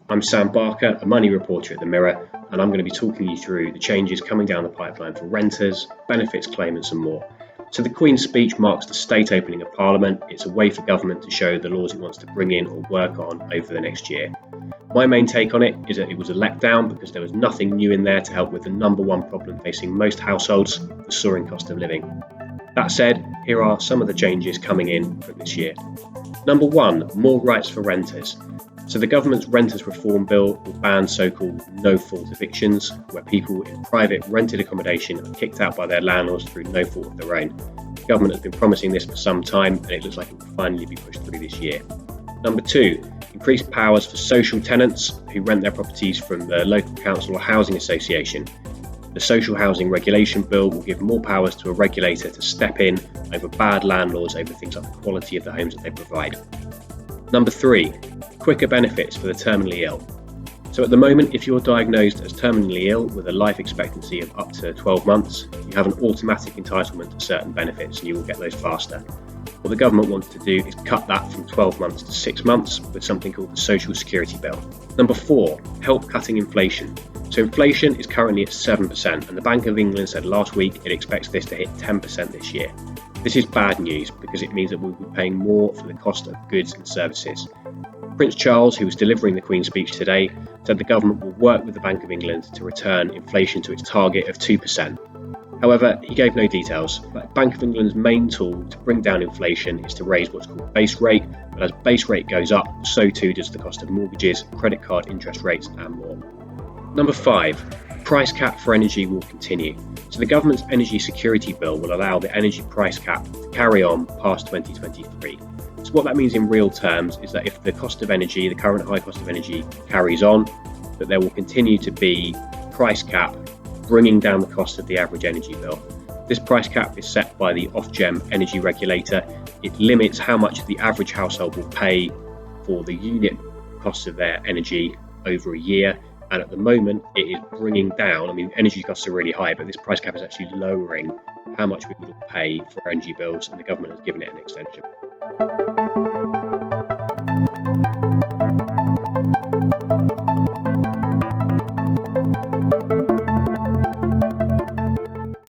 I'm Sam Barker, a money reporter at The Mirror, and I'm going to be talking you through the changes coming down the pipeline for renters, benefits claimants and more. So the Queen's speech marks the state opening of Parliament. It's a way for government to show the laws it wants to bring in or work on over the next year. My main take on it is that it was a letdown because there was nothing new in there to help with the number one problem facing most households, the soaring cost of living. That said, here are some of the changes coming in for this year. Number one, more rights for renters. So the government's renters reform bill will ban so-called no-fault evictions, where people in private rented accommodation are kicked out by their landlords through no fault of their own. The government has been promising this for some time, and it looks like it will finally be pushed through this year. Number two, increased powers for social tenants who rent their properties from the local council or housing association. The Social Housing Regulation Bill will give more powers to a regulator to step in over bad landlords over things like the quality of the homes that they provide. Number three, quicker benefits for the terminally ill. So at the moment, if you're diagnosed as terminally ill with a life expectancy of up to 12 months, you have an automatic entitlement to certain benefits and you will get those faster. What the government wants to do is cut that from 12 months to 6 months with something called the Social Security Bill. Number four, help cutting inflation. So inflation is currently at 7%, and the Bank of England said last week it expects this to hit 10% this year. This is bad news because it means that we'll be paying more for the cost of goods and services. Prince Charles, who was delivering the Queen's speech today, said the government will work with the Bank of England to return inflation to its target of 2%. However, he gave no details. But Bank of England's main tool to bring down inflation is to raise what's called base rate, but as base rate goes up, so too does the cost of mortgages, credit card interest rates and more. Number five, price cap for energy will continue. So the government's energy security bill will allow the energy price cap to carry on past 2023. So what that means in real terms is that if the cost of energy, the current high cost of energy carries on, that there will continue to be price cap bringing down the cost of the average energy bill. This price cap is set by the Ofgem energy regulator. It limits how much the average household will pay for the unit cost of their energy over a year. And at the moment, it is bringing down, energy costs are really high, but this price cap is actually lowering how much we will pay for energy bills, and the government has given it an extension.